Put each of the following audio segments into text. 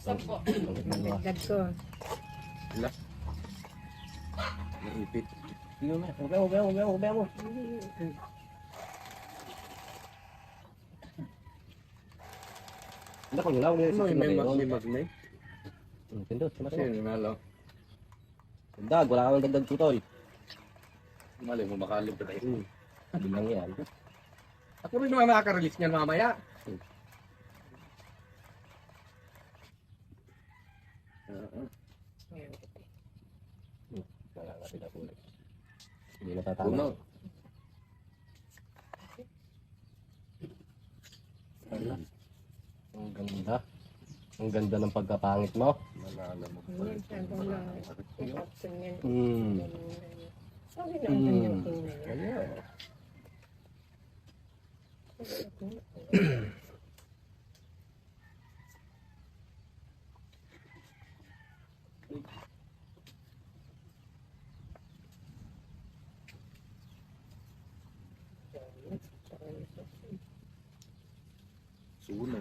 Sampo. Dagdag ko. Wala. Naipit. Tingnan mo. Huwag mo. Hindi ko nulaw. May magnay. Pindot. Sino nalaw? Dag, wala kang dagdag tutoy. Mali mo makalib ka tayo. Hindi lang yan. Ako rin naman makaka-release niyan mamaya. Wala nga sila ulit. Hindi natatama. Ang ganda. Ang ganda ng pagkapangit mo. Malala mo. Yan, sabi na. Option yan. Sabi na ang kanyang tingnan. Ayan. Suno.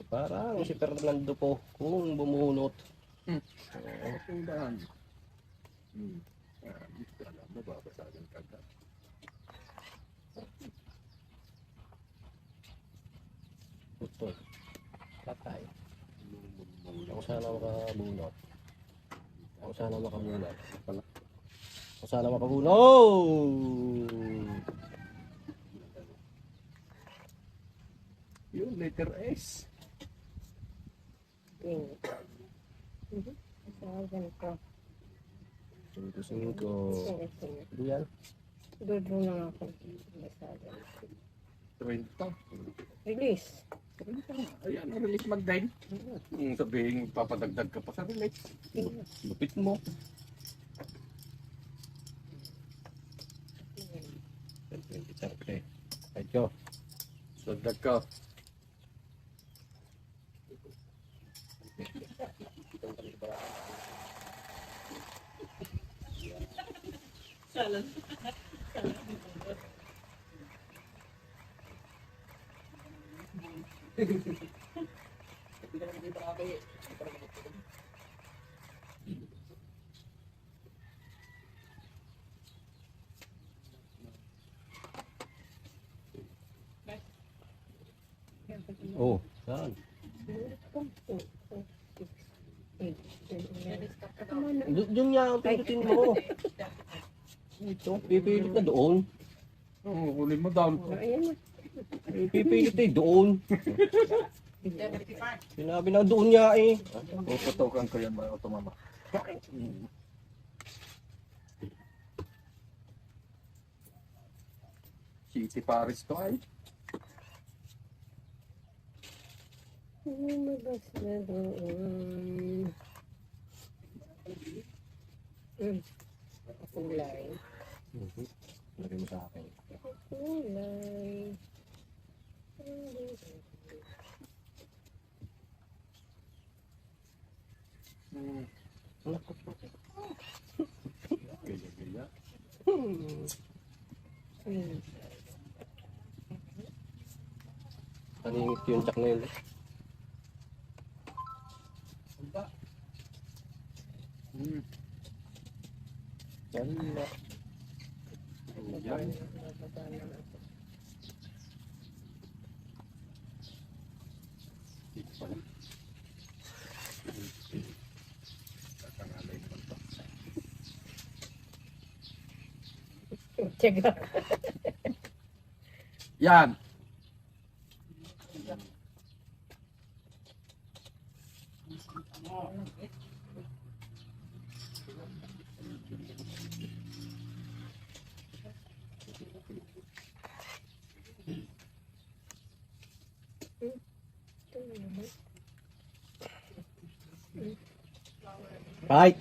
Parang si Fernando po kung bumunot. Tundaan. Alam mo, babasagan ka agad. Ito. Patay. Ako sana makabunot. Ako sana makabunot. Ako sana makabunot. Yung letter S. Yun. Sabi ko. 5. Hindi yan. Dodo na ako. Sabi. 30. Release. Ayan, release mag-dine. Sabihin, papadagdag ka pa sa release. Lupit mo. Okay. Ayun. Dagdag ka. Salad. Oh, saan? Doon niya ang pindutin mo. Ito, pipilit na doon. Oo, kunin mo down. Ayan na. Pipilit eh, doon. Sinabi na doon niya eh. Puputokan ko yan mga tumama. City Paris to ay. Lumabas na doon. Kulay. Lagay mo sa akin. Kulay. Gaya-gaya. Kaningit yung tsak na yun. Wala. Yan. Dito pala. Kakangalay mo ito. Tiyaga. Yan. Right.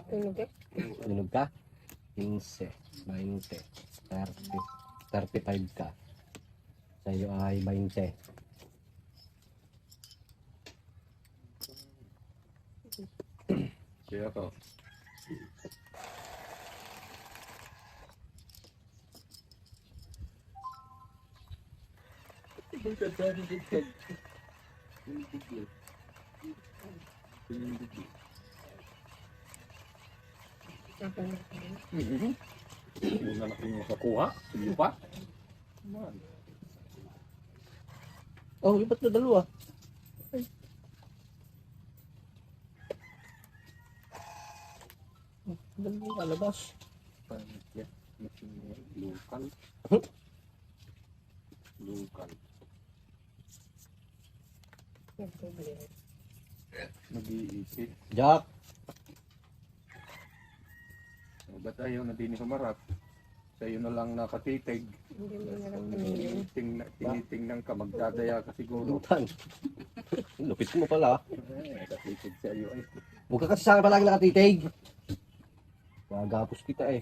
Tunog eh. Tunog ka? 15, 20, 30, 35 ka. Sa iyo ay 20. Siya ko. Una na kinukuha. Sige pa. Oh, iba't na dalawa. Dalawa lalabas. Lokal. Lokal. Nag-iisip. Jack. Ba't ayaw na din humarap? Sa'yo na lang nakatitig. Hindi mo na lang pamilya. Tinitingnan ka, magdadaya ka siguro. Lutan. Lupit mo pala. Nakatitig sa'yo ay. Huwag ka kasi sa akin palagi nakatitig. Gagapos kita eh.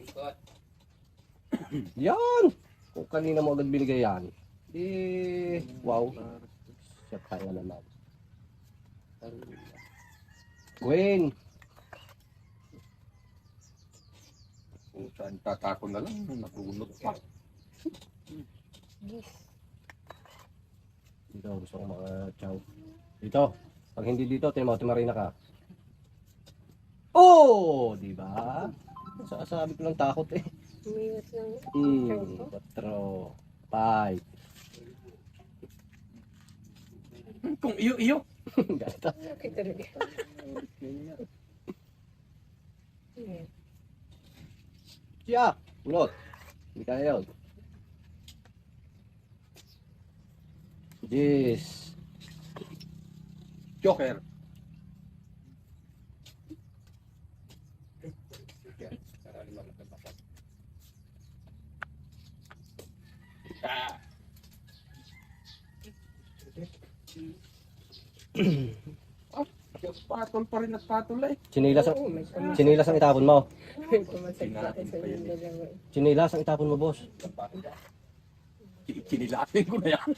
Yan! Kung kanina mo agad binigay yan. Eh, wow. Siya kaya naman. Gwen! Kung saan tatako na lang, nakunot pa. Yes. Dito, gusto ko mga chow. Dito. Pag hindi dito, Marina ka. Oh! Diba? Sabi ko lang takot eh. Umiwas ng 4, 5. Kung iyo-iyo. Gata. Okay talaga. Ayan. Siya! Ulot. Hindi kaya yun. Yes. Joker. Patol pa rin at patol eh. Chinilas ang, Oo, may pumasok. chinilas ang itapon mo. May pumasok pa sa yung dalawa. Chinilas ang itapon mo, boss. Kinilasin ko na yan.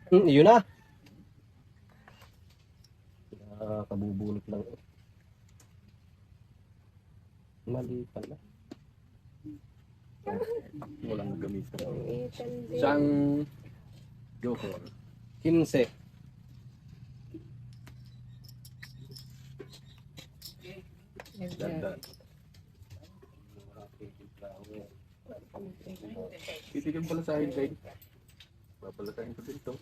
Yun na. Kabubulot lang. Mali pala. Walang gamit. Itan din. Isang Joker. 15. Dandan. Titigan pala sa akin kayo. Papalasahin ko dito.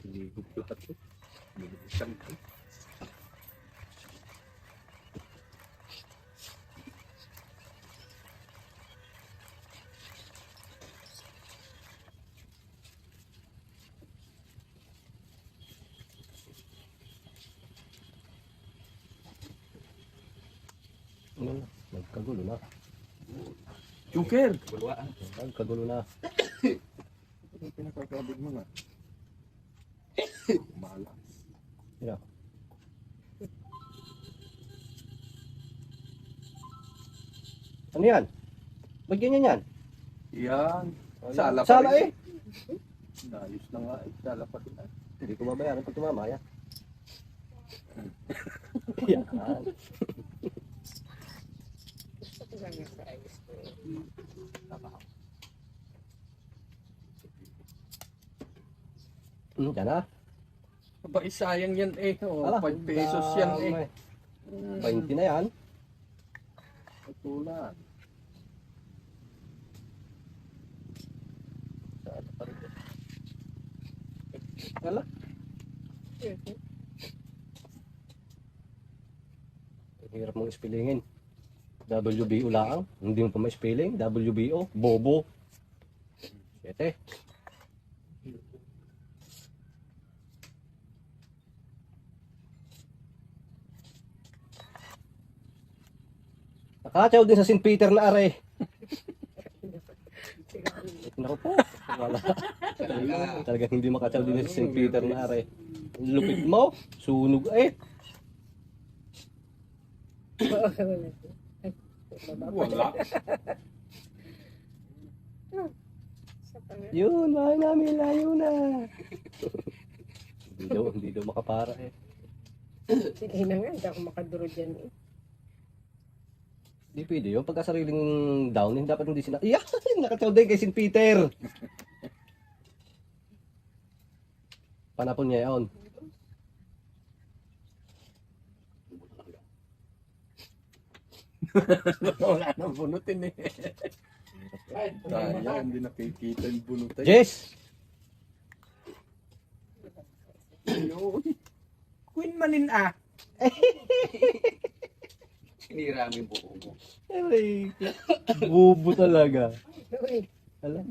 Ligot lahat to. Isang ko. Ano na? Nagkagulo na. Joker! Nagkagulo na. Ano pinakakabig mo na? Mahala. Yeah. Ano yan? Ba't ganyan yan? Yan. Sala pa Sala rin. eh. Ayos na nga. Sala pa rin. Hindi ko mabayaran pag tumama yan. Yan. Gusto ko lang yung sa ayos ko. Yan na. Aba, sayang yan eh. Oh, Ala, 5 pesos yan eh. 20 na yan. Patulan. Sala pa rin. Wala. Hirap mong spellingin. WBO lang. Hindi mo pa ma-spelling. WBO. Bobo. 7. Nakatsaw din sa St. Peter na are. Naku po. Wala. Talagang hindi makatsaw din sa St. Peter na are. Lupit mo. Sunog eh. Wala. Sa pang... Yun, bahay namin, layo na. Hindi daw makapara eh. Sige na nga, hindi ako makaduro dyan eh. Hindi pwede yun. Pagka sariling down, hindi dapat hindi sila. Iya! Nakataw din kay St. Peter. Panapon niya yun. Wala nang bunutin eh. Sayang, hindi nakikita yung bunutin. Jess! Ayun. Queen Manin ah. Sinira mo yung buko mo. Ay, bubo talaga. Uy, Alam,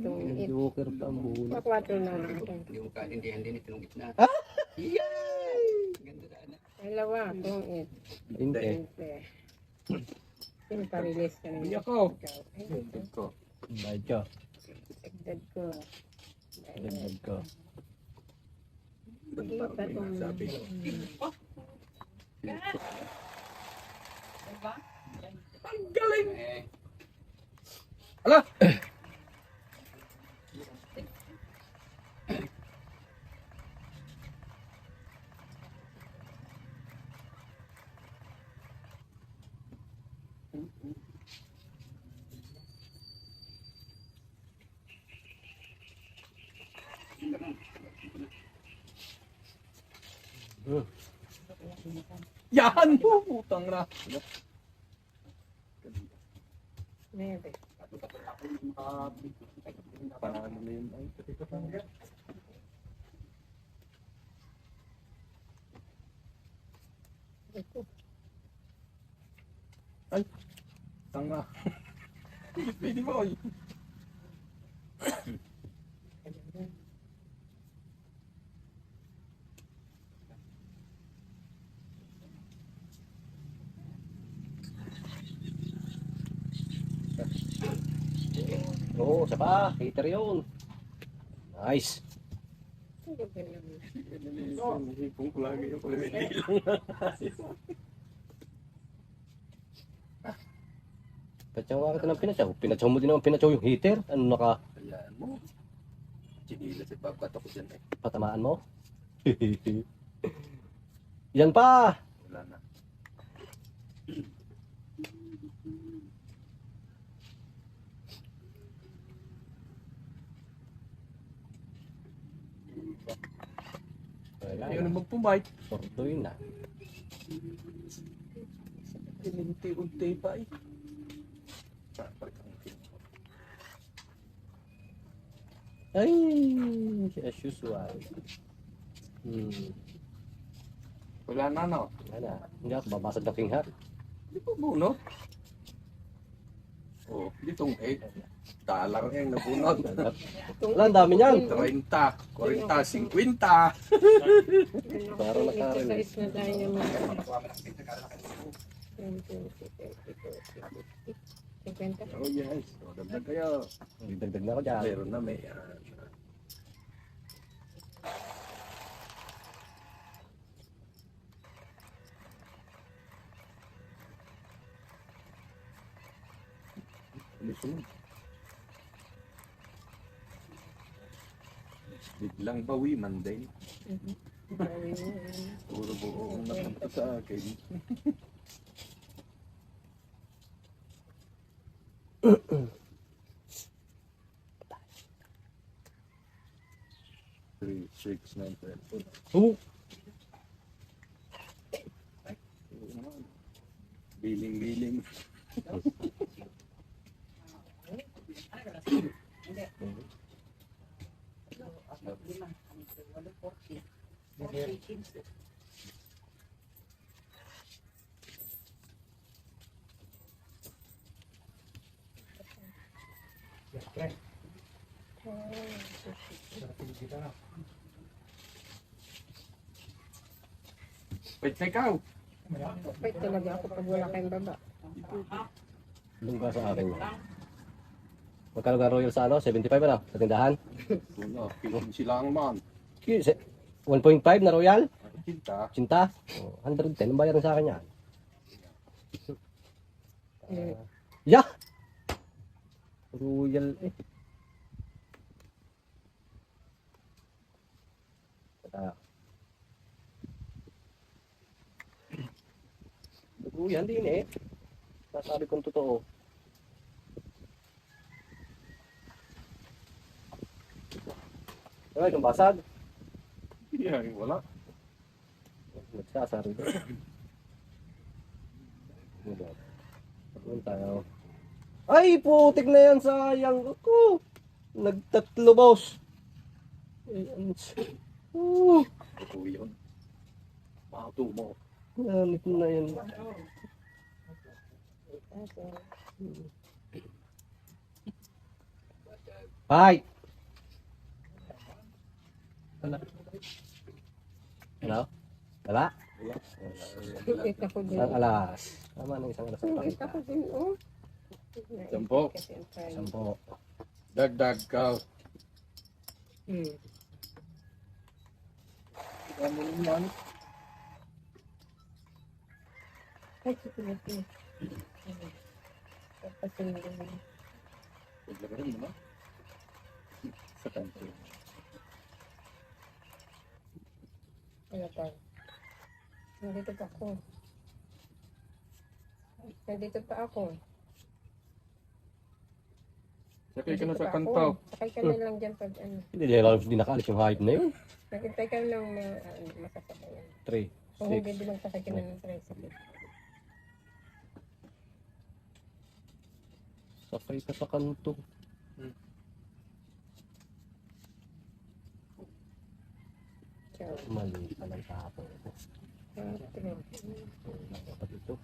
joker pa ang bulo. pa-4 na lang ako. Yung kaintindihan din itong gitna. Ah! Yay! Ganda na anak. Dalawa, kung it. Hindi. Parilis ka Uy na. ako. Ikaw. Ay, Dagdag ko. Bayad ko. dagdag ko. Dagdag ko. Hindi pa itong... Sabi ko. Diba? Ang galing! Eh, Ala! Yan! Putang na! Maybe. Paano na yun? Ay! Tanga! Pwede mo! Oy. Oo, isa pa. Hater yun. Nice. Hindi ba naman? Hipong ko lagi yung kulimiti lang. Patsaw nga kita ng pinatsaw. Pinatsaw mo din naman pinatsaw yung hater. Ano naka Ayan mo. Chinila si Pagkat ako dyan eh. patamaan mo? Yan pa. Wala na. Wala Ayaw na. na magpumike. Sordoy na. Unti-unti pa eh. Ay, as usual. Wala na no. Wala na. Hindi ako babasag ng king hat. Di pa bunot. Oh, ditong 8. Talang yung nabunot. Wala, ang dami niyan. 30, 40, 50. Parang nakarinig. Exercise na tayo ng mga... 50. Oh yes. So, dagdag kayo. Dagdag na ako dyan. Meron na may... Biglang bawi Monday. Puro buo ang napunta sa akin. Three, six, nine, 10. Oh! Biling-biling. Wait, ikaw. Wait talaga ako pag wala kayong baba. Doon ka sa akin. Magkano ka royal sa ano? 75 na? Sa tindahan? Wala, sila ang man. 1.5 na royal? Cinta. Cinta? Oh, 110. Ang bayaran sa akin yan. Eh, Yeah! Royal eh. Yan din eh. Sasabi kong totoo. Ay, kung basag. Yeah, wala. Nagsasari ko. Ano tayo? Ay, putik na yan, sayang ako. Nagtatlo, boss. Ito yun. Mato mo. Ganit na yan. Bye! Wala. Ano? Wala? Kita ko din. Isang alas. Tama na isang alas. Kita ko din, oh. 10. Kasi ang tayo. 10. Dagdag ka. Ano naman? Ay, sige. Tapos yung Paglagarin mo na. Sa kanto. ano tayo. Nandito pa ako. Nandito pa ako. Sakay ka na sa Nandito pa kanto. ako. Sakay ka na lang dyan pag ano. Hindi nakaalis yung hype na yun. Nakintay ka lang na makasakayan. 3, Kung hindi 6. bilang sakay ka na ng tricycle. Sakay ka sa kanto. Ciao. Mali ka ng tapo. Dapat ito.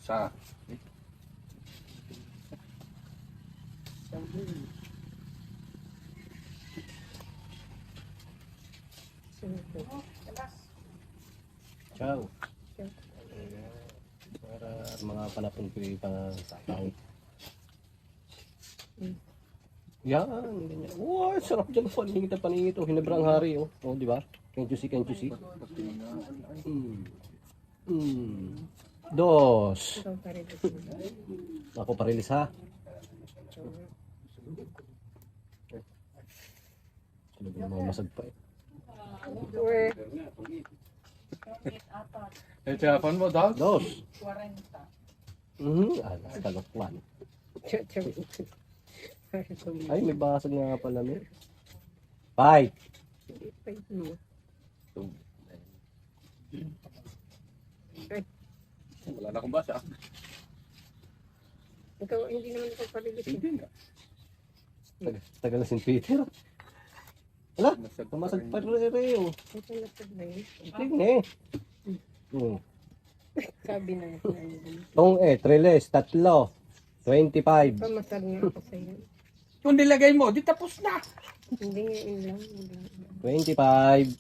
Sa. Ciao. Para mga panapon ko yung pang-sakang. Yan, ganyan. Wow, sarap dyan paningit na paningit. Oh, hinabrang hari. Oh, oh di ba? Can't you see, can't you see? Dos. Ikaw pa rin. Ako parilis ha. Talaga mga masagpa eh. Work. Eh, tiyapan mo daw? Dos. 40. Alas, kalokwan. Ciao. Ay, may basag nga pala may. Bye. Wala na akong basa. Ikaw, hindi naman ikaw pa rin. Hindi nga. Tagal na St. Peter. Wala, pumasag pa rin oh. Ito na pa ba yun? Tingnan eh. Sabi na Tong treles, 3. 25. pamasag nga ako sa'yo. Kung nilagay mo, di tapos na. Hindi nga yun lang. 25.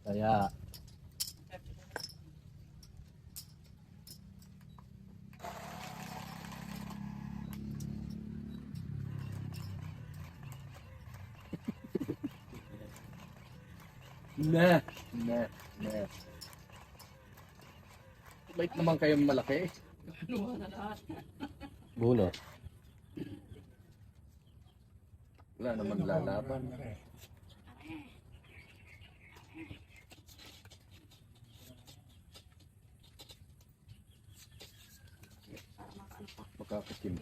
Kaya. Na. Bait naman kayong malaki. Luha na lahat. Bunot. Wala naman lalaban. Magkakakim.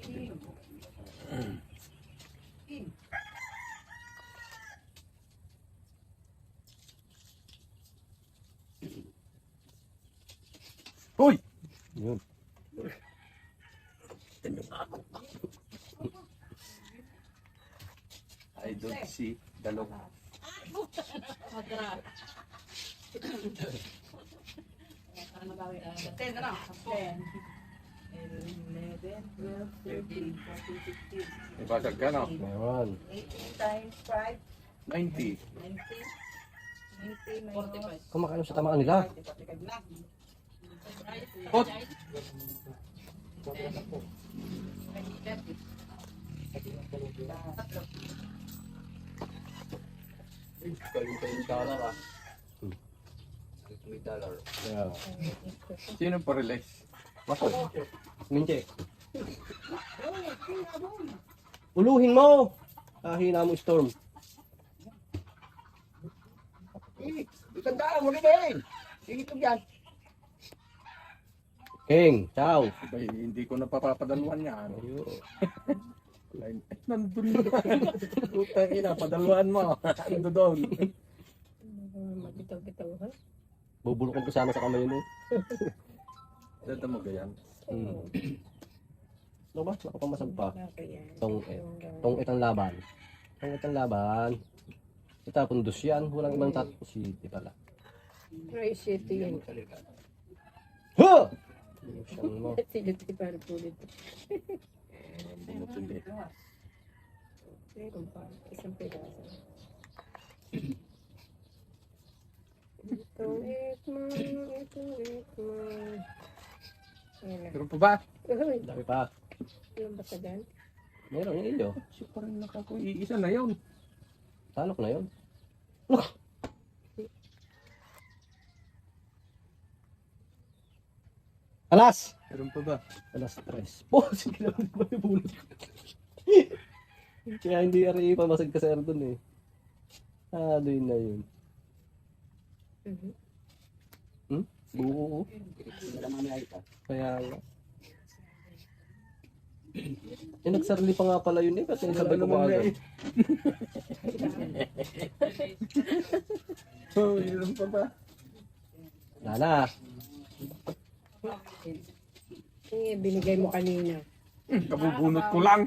Hoy! Yun. I don't see dalok. Madra. Ano ba yun? 10 na lang. 10. 11, 12, 13, 14, 15. May basag ka no? Meron. 18 times 5, 90. 90, 45. Kumakain sa tamaan nila. Hot! Kaling dollar ah. May dollar. Yeah. Sino pa release? Mako. Minche. Uluhin mo. Kahina mo storm. Tandaan mo rin ba yun? Sige ito yan. King, ciao. Ay, hindi ko napapadaluan yan. Ayo. Nandun na. Putang ina, padaluan mo. Nandun doon. Magitaw-bitaw ha? Bubulukan ko sana sa kamay mo. Dito mo ganyan. Ano ba? Nakapamasag pa. Kaya. Tong itang laban. Tong itang laban. Itapon dos yan. Walang ibang tatpo. City pala. Try city yun. Ha! Siyang mo. City para pulit. Bumutin eh. Meron pa. Isang pedaso. Ito. Ayan na. Pero pa ba? Uy, Dami pa. ilan ba ka dyan? Meron yung iyo. Siya pa rin nakako. Iisa na yun. Talok na yun. Alas! Meron pa ba? Alas 3. Oh, sige naman ba yung bulot ko? Kaya hindi rin pamasag ka sir dun eh. Ah, doon na yun. Buo. Wala mamaya ito. Kaya nga. Eh, nagsarili pa nga pala yun eh. Ba't yung sabay ko agad? Oh, meron pa ba? Lala. Binigay mo kanina. Kabubunot ko lang.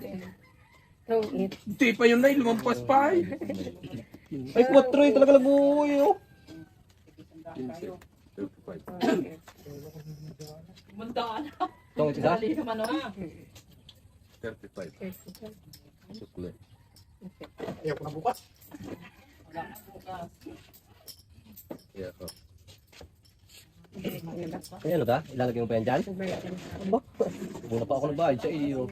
Tong it. Hindi pa yun na, lumampas pa eh. Ay, 4 eh. Talaga nabuo eh. Oh. 15. 35. Munta ka na. Itong ito isa? Dali naman o. 35. Sukle. Ayaw ko na bukas. Wala na bukas. Yeah, oh. Ay, ano ka? Ilalagay mo pa yan dyan? Aba, muna pa ako nagbayad sa iyo.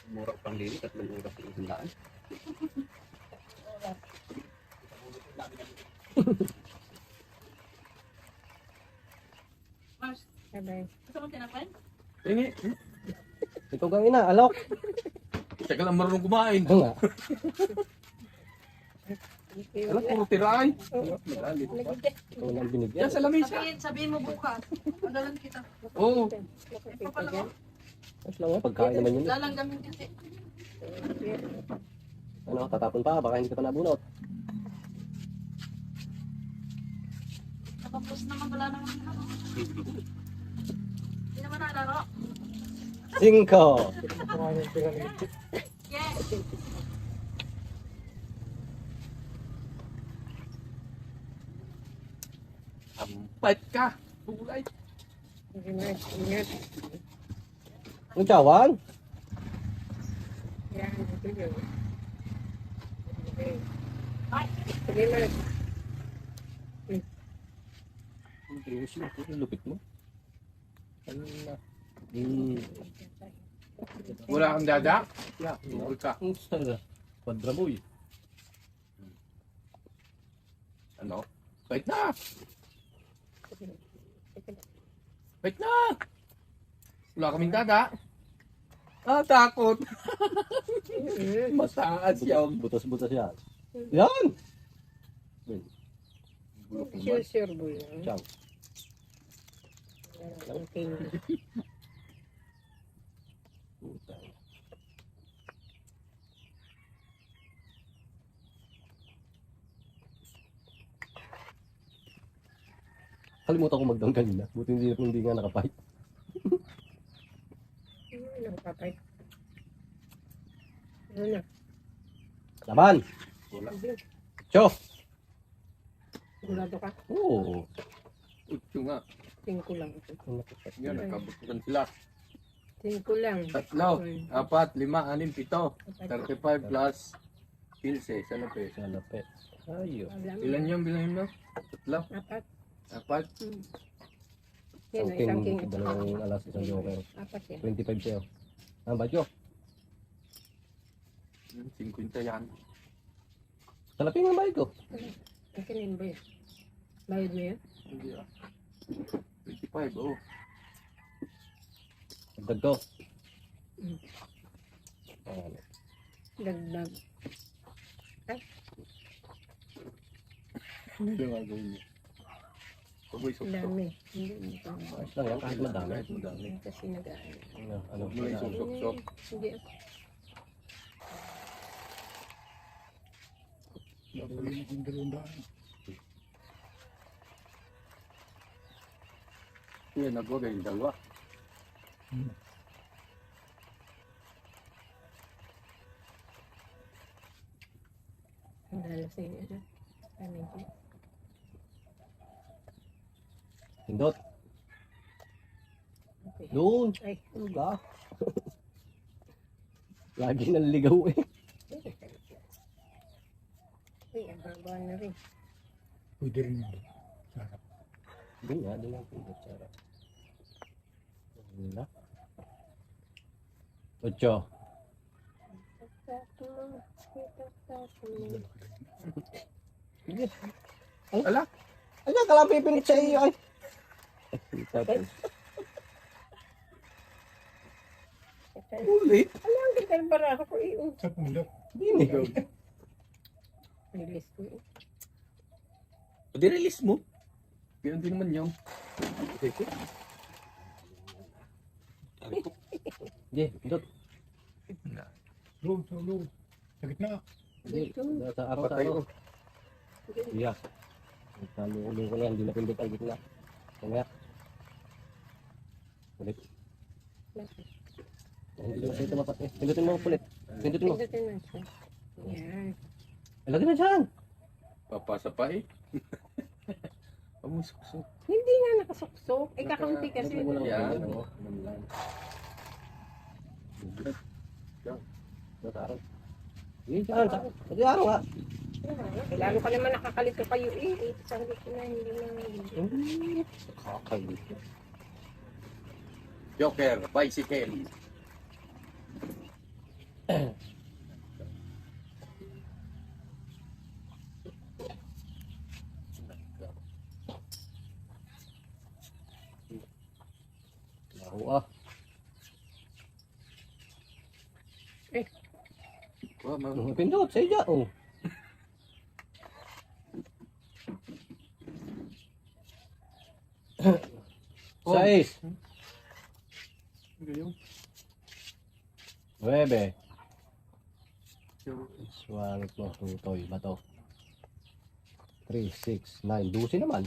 Mura pang lilit at mag-urap sa isang daan. Mars, Sabay. gusto mo tinapay? Tingi. Ikaw kang ina, alok. Teka lang marunong kumain. Oo nga. Alam, puro tiraay. Ikaw nang binigyan. Yan sa lamisa. Sabihin mo bukas. Padalan kita. Oo. Papalawa. Mas lang nga, pagkain naman yun. Lalanggamin kasi. Ano, tatapon pa, baka hindi ka pa nabunot. Nakapos naman, wala naman. Hindi naman nalaro. 5. Yeah. Ampad ka. Bulay. Ingat, ingat. Ang cawan? Yan, ito yun. Okay. Ay, Sige, Mark. Ang lupit mo. Ano na? Wala kang dada? Yeah, tungkol ka. Ang sana. Quadraboy. Ano? Bait na! Bait na! Wala kaming dada. Ah, takot. Mataas yan. Butas-butas yan. Yan! Sure boy. Ciao. Okay. Kalimutan ko mag-down kanina. Buti hindi nga nakapipe. Nakapapay. Ano na? Laban! Cho! Sigurado ka? Oo. Utso nga. 5 lang. Yan, nagkabutukan sila. 5 lang. 3, 4, 5, 6, 7, 35 plus 15. Sa lapit. Sa lapet. Ayun. Ilan yung bilangin mo? 3, 4. 4. Yan, Isang isang king. king, dalawang alas, isang joker. 4 yan. 25 sa'yo. Ang badyo. 50 yan. Salapin ang bayad ko. Ang kanin ba yun? Bayad mo yun? Hindi ah. 25, oh. Dagdag ko. Mm. Ayan. Dagdag. Ano yung gagawin niyo? Pag may Ang suksok. dami. Hindi mo pa. Ayos lang yan, kahit madami. Kahit madami. Kasi nag-ano. Ano, Huwag mo na madami. isuksok. Hindi. Yan, nagwagay yung dalawa. Ang dala sa inyo. Ano? Ano yun? Pindot. Okay. Doon. Ay, Ano ka? Lagi nang ligaw eh. ay, ang baba na rin. Pwede rin yun. Sarap. Doon nga, doon ang pindot. Sarap. Wala. 8. Sige. Ala? Ano ka lang pipinit sa iyo ay? Tapos. Ulit? Alam, kita yung baraha ko iyo. Sa pundok. Dini. Release ko yun. O di-release mo. Ganun din naman yun. Okay. Hindi, pindot. Loob, sa loob. Sa gitna. Hindi, sa araw sa Patay araw. ko. Iya. Talo ko yan, hindi na pindot ang gitna. Kaya. Ulit. Hindi na ito mapat eh. Pindutin mo ulit. Pindutin mo. Pindutin mo siya. Yan. Lagyan na dyan. Papasa pa eh. Pamusuksok. Hindi nga nakasuksok. Eh, kakaunti kasi. Pindutin mo lang. Yan. Pindutin mo. Sa araw. Hindi, sa araw. Sa araw nga. Lalo ka naman nakakalito kayo eh. Sabi ko na hindi na. Kakagit. Joker, bicycle. Laro ah. Wah, Pindot, sa iya. Oh. Sais. Ngayon. 9. Swangit mo, tutoy ba to? 3, 6, 9. 12 naman.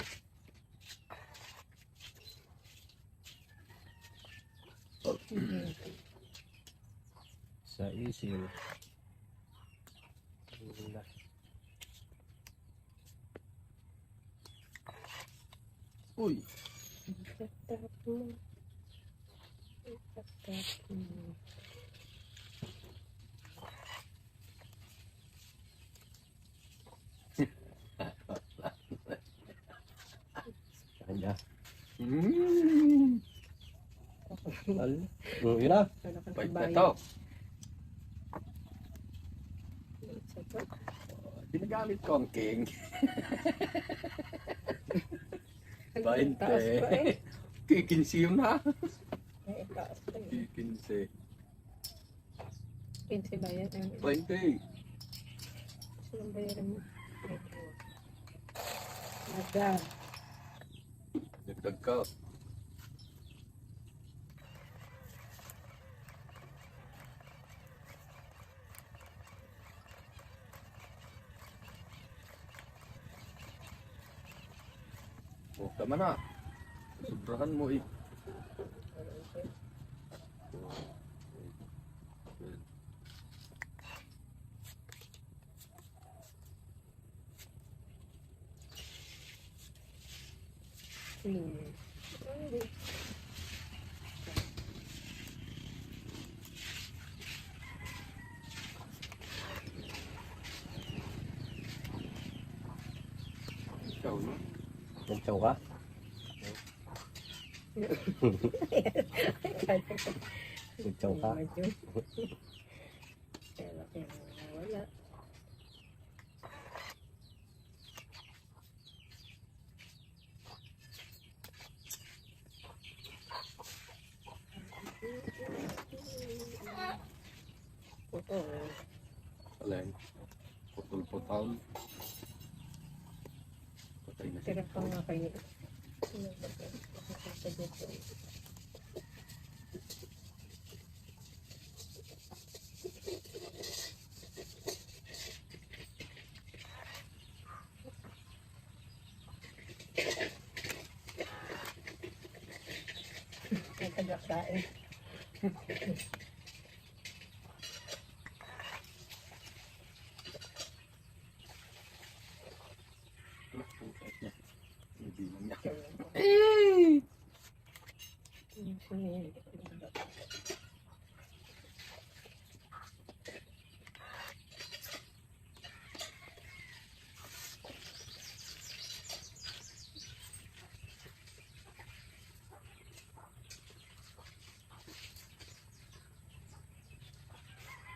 Sa isil. Uy. Kanya. Mm. Yun na. Bait na to. Ginagamit ko ang king. 20. Kikinsi yun ha. Kikinsi. 15 ba yan? 20. Saan bayaran mo? Agad. Dagdag ka. Oh, tama na. Sobrahan mo eh. Ikaw no? Nagsaw ka? Sitsaw ka. Medyo. Pero wala. Ito, Alin. Putol-putol. Patay na siya. tira pa nga kayo. May tagakain. Hindi lang niya.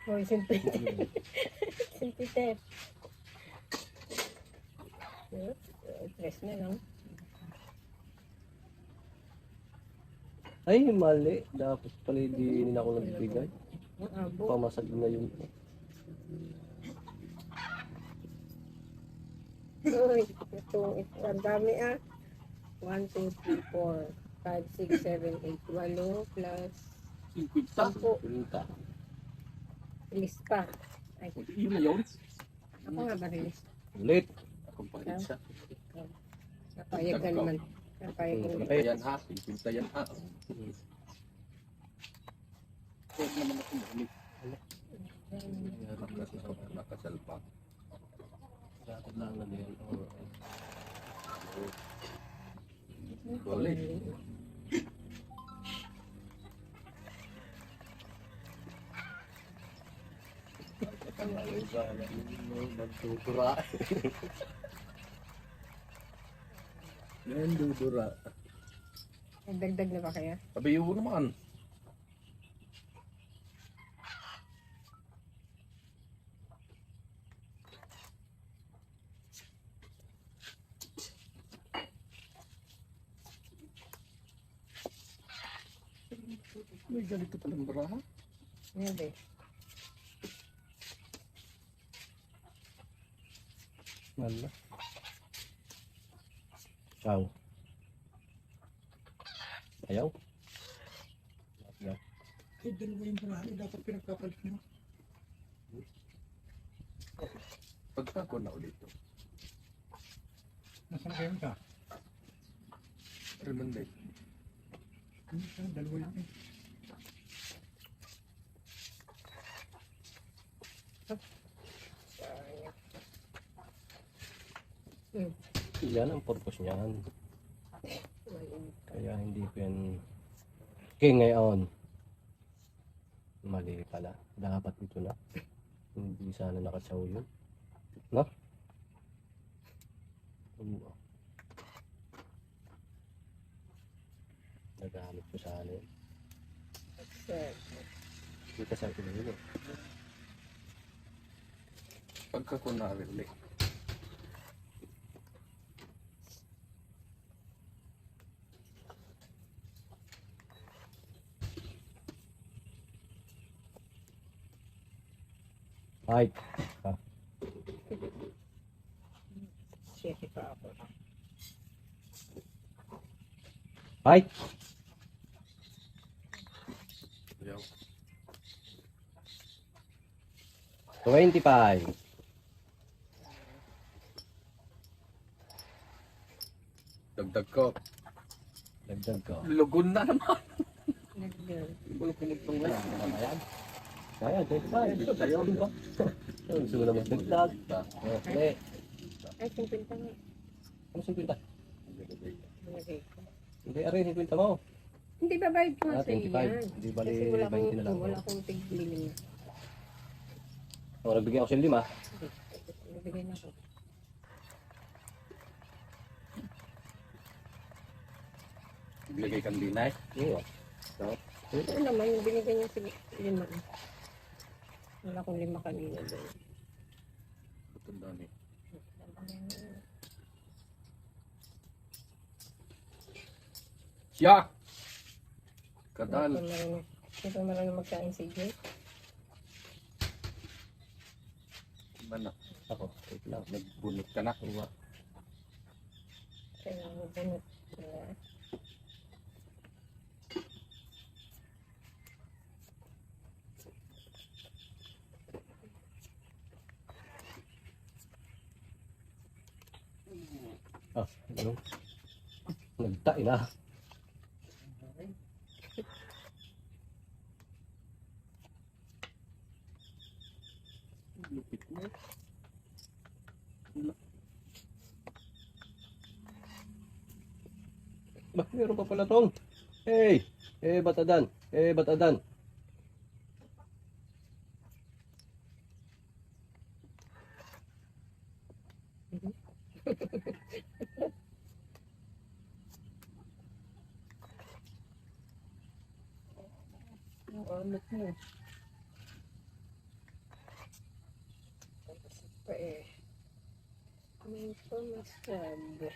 Hoy, simple. Simple step. Press na lang. Ay, mali. Dapat pala hindi nila ako nagbigay. Abo. Pamasag na yun. Uy, ito, ang dami ah. 1, 2, 3, 4, 5, 6, 7, 8, 8 plus 10. Pinta. Release pa. Ay, Yun na yun. ako nga ba release? Ulit. Akong palit siya. Napayag ka naman. Napayag ka naman. Pinta yan ha. Pinta yan ha. Huwag naman ako mahilig. Nakasalpak. Dapat lang na din. Ulit. Nagtutura. Yan, dudura. Nagdagdag na ba kaya? Sabi yun naman. May ganito palang baraha. Hindi. Wala. Ciao. Ayaw? Ayaw. Ay, dalawa yung marami. Dapat pinagpapalit nyo. Pagka ko na ulit ito. Nasaan kayo ka? Remonday. Dalawa yun eh. Yan ang purpose niyan. Kaya hindi ko yan. Okay, ngayon. Mali pala. Dapat ito na. Hindi sana nakatsaw yun. No? Nagamit ko sana yun. Hindi ka sa akin yun eh. Pagka ko na ulit. Ay, Siyete pa ako. ay, Ayaw. 25. Dagdag ko. Dagdag ko. Lugon na naman. Nagdag. Wala kumutong na. Kaya, 25. Ayaw ba? Gusto mo na magdagdag. Okay. Ay, 50 nga. Ano 50? Nilagay ko. Hindi, aray, 50 mo. Hindi ba bayad ko nga sa 25. iyan? Hindi bali, Kasi wala 20 na lang. wala akong tig-billing. O, nagbigay ako sa 5. Nabigay na ako. Ilagay kang dinay. Oo. So, Ito naman, yung binigyan niya sige, 5. Wala akong 5 kanina doon. Matanda ni. Siya! Kadal. Ito marunong magkain si Jay. Mana? Ako, wait lang. Nagbunot ka na. Uwa. Kaya bunot. Ah, ano? Nagtai na. Lupit mo. Bah, meron pa pala tong. Hey! Batadan. Batadan. Ang alat mo. Pa eh. May pamasabi.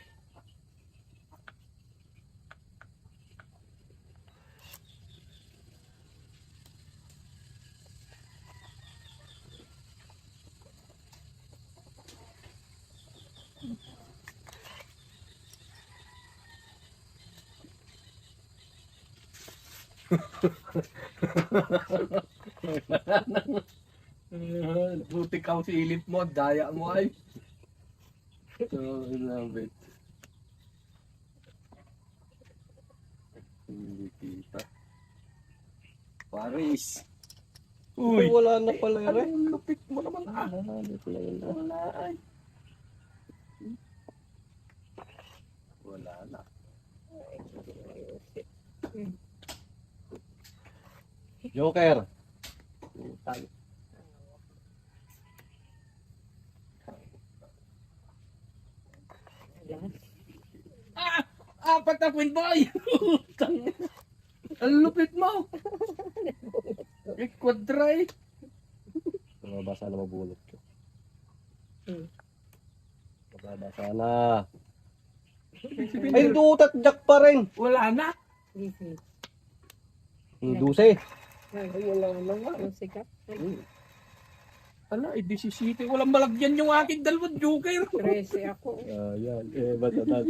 Buti kang silip mo, daya mo ay. So, I love it. Hindi kita. Paris. Uy, wala na pala yan. Ang lupit mo naman ah. Hindi pala yun. Wala ay. Wala na. Joker. Apat na point boy! Ang lupit mo! Quadray! Mabasa na mabulot ko. Hmm. Mabasa na. Ay, dutat jack pa rin. Wala na! Easy. 12. Ay, wala na nga. Ang sikat. Ala, 17. Walang malagyan yung aking dalawang joker. 13 ako. Ayan. Batadan.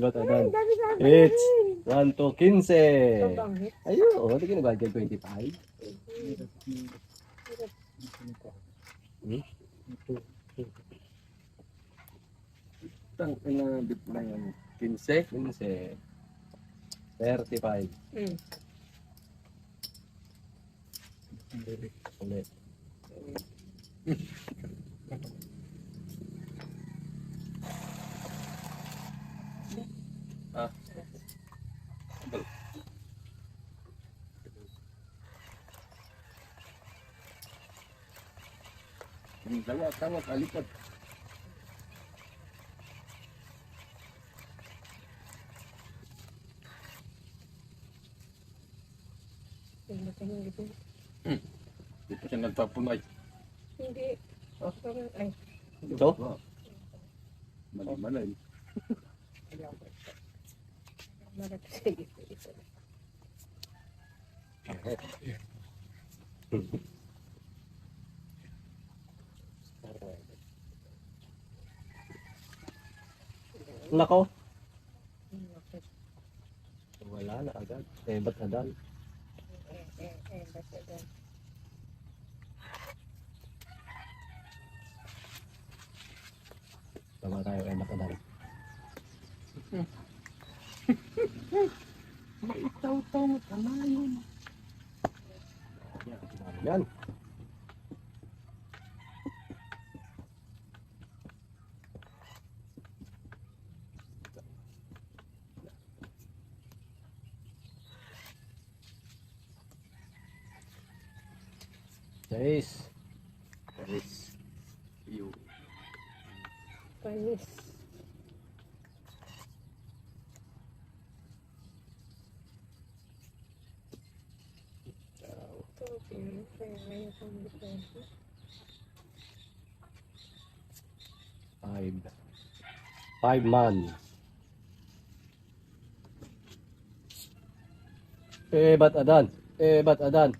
Batadan. Dami sa akin. It's 1 to 15. Pabangit. Ayun, di ka nabagyan 25. Tang ina bit na yan. 15. 15. 35. Hmm. Ulit. Ah. Yung tawa, kalikot. Hindi ko hindi ko. Hindi pa siya nagpapunay. Hindi. Parang, ay. Ito? Mali-malay. Marap. Sige. Nako. Wala na agad. Batadan. Basta doon. Tama tayo batadan. Maitaw-taw mo tanayon. Yan. Guys. Yung Panis. Kaya ngayon kung depende. 5 man. Ba't adan? Ba't adan?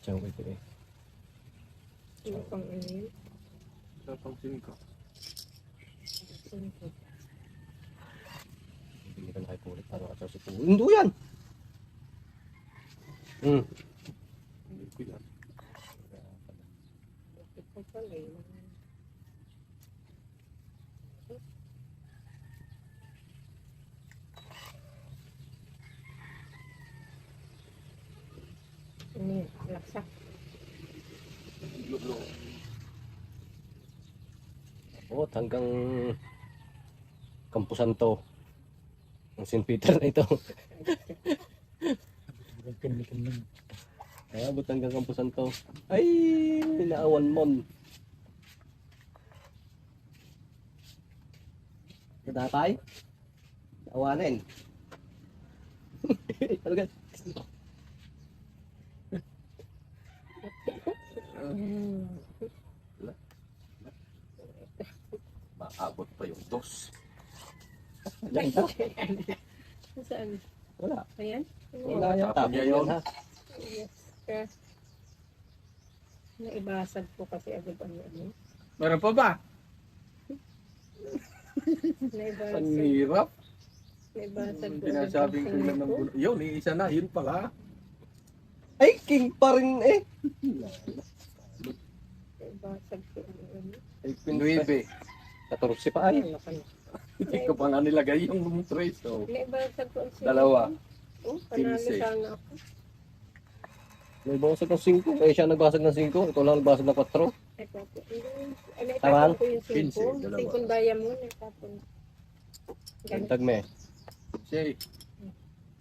Diyan ko ito eh. Ano pang ano yun? Napansin ko. Hindi ka nakipulit. Ano ka sa supo? Hindi yan! Hindi ko yan. Ito pala yun. Ano yun? Laksa. Lulo. Abot hanggang Kampusan to. Ang St. Peter na ito. Ay, abot hanggang Kampusan to. Ay, naawan mon. Nadatay? Naawanin. Talaga. Maabot pa yung dos. Diyan ka? Saan? Wala. Ayan? Wala yan. Tapon niya yun. Ha? Yes. Kaya, naibasag po kasi agad ang ano. Meron pa ba? Ang Naibasag. hirap. Naibasag po agad ang Pinasabing ko lang ng singko. bulo. Yun, isa na. Yun pala. Ay, king pa rin eh. Naibasag po ang ano. Ay, queen pa. 14 pa ay. Ano ka na? Hindi ko pa nga nilagay yung trace. So, Naibasag po ang singko. Dalawa. Oh, panalo 15. sana ako. May basag ng 5. Eh, siya nagbasag ng 5. Ikaw lang nagbasag ng 4. Ito po. Ano, Tama? itapon ko yung 15, singko. dalawa. Singkong diamond. Itapon. Ganun. Dagdag me. say,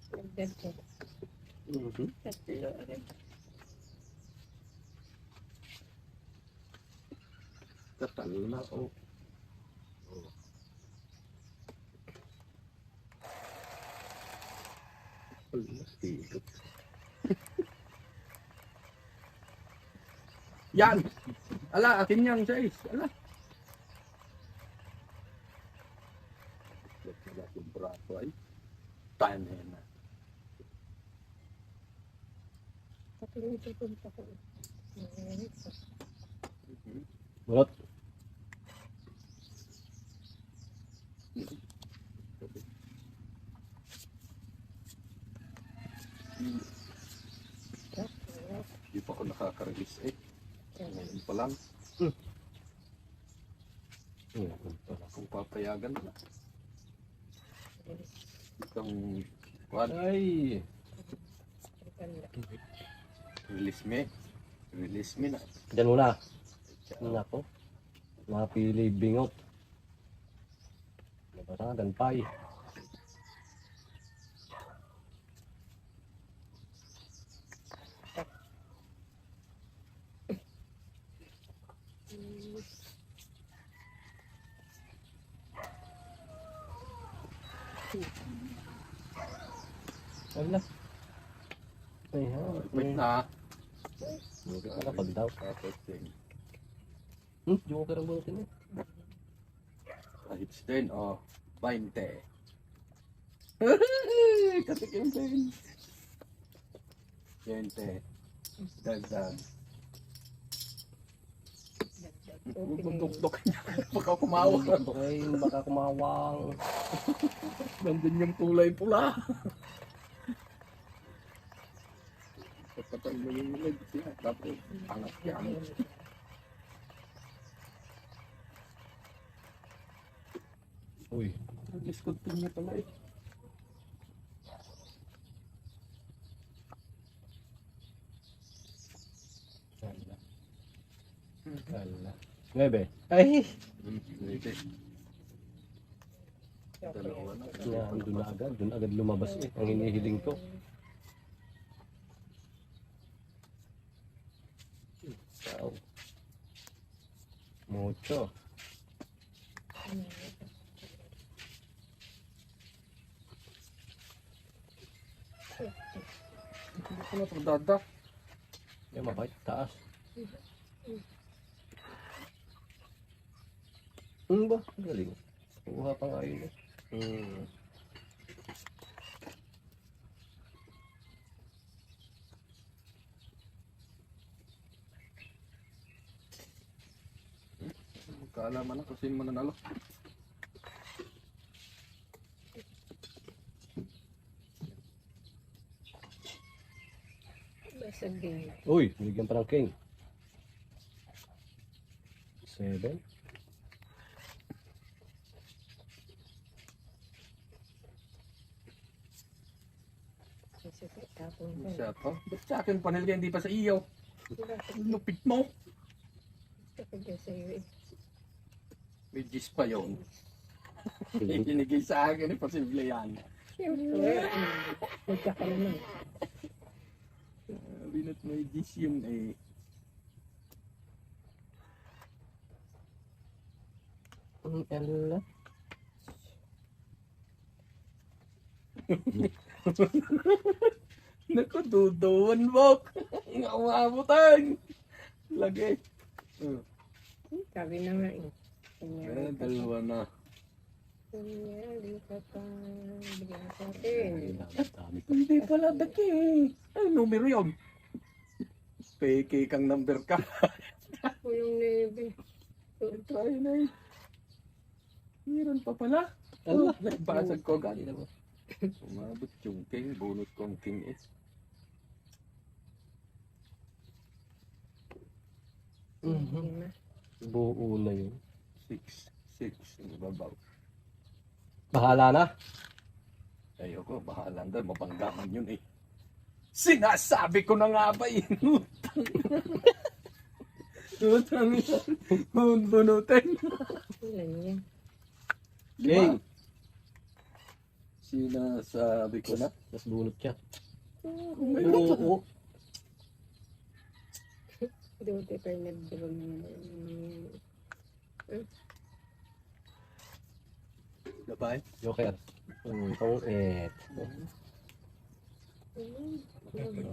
Nagdag ko. Tatlo. katalo na. Oh. Yan! Ala, akin yan, guys. Ala. Yung braso ay tayo na. Tatlo yung pupunta ko. Bunot. Hindi pa ako nakaka-release eh. Ngayon pa lang. Kung papayagan na. Itong quad, Ay. release me. Release me na. Diyan muna. Ano ako? Napili bingot. Nabasa, danpay. Wala. Ay, ha. Wait na. Hindi ka kapag daw. Tapos din. Joker ang bunutin eh. Hits din, oh. 20. Katik yung 20. 20. Dagdag. Magdukdok niya. Baka kumawag. Baka kumawang. Nandun yung kulay pula. Kapatay mo yung legs niya. Tapos, angat yan. Uy. Discontinue pala eh. Kala. 9. Ay! Pwede. Dalawa na. Yan, doon agad lumabas eh. Ang hinihiling ko. Wow. Mucho. Hindi ko na ito dada. Yan, mabait. Taas. Ba? Galing. Kuha pa nga yun eh. Kaalaman na kung sino mananalo. Basta game. Uy, bigyan pa ng king. 7. Kasi tapon ko. Siya to. Ba't sa akin panel yan, hindi pa sa iyo? Lupit mo. Kapag sa iyo eh. May gis pa yun. Hinigay sa akin, posible yan. Siyempre, nagkakalaman. Binat may gis yun eh. Ella. Naku, duduan mo. Nga umabutan. Lagi. Sabi na nga eh. Kanya, Dalawa na. kanya, di ka pa bigyan sa akin. Dami pa. Hindi pala daki. Ay, numero yun. Peke kang number ka. Ako yung nebe. Tayo na eh. Meron pa pala. Ala. Nagbasag ko agad. Umabot yung king. Bunot kong king eh. Lima. Buo na yun. 6. 6. Ang babaw. Bahala na. Ayoko, bahala na. Mabanggaman yun eh. Sinasabi ko na nga ba eh. Utang yan. Bunutin. Ilan yan? King. Sinasabi ko na. Tapos bunot siya. May Oo. Doon tayo nagdawag naman. Gabay. Joker. Itong 8.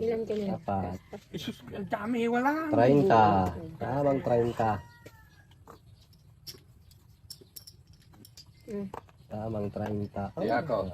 Ilan ka na? 4. Isus, ang dami. Wala. 30. Tamang 30. Tamang 30. Di ako.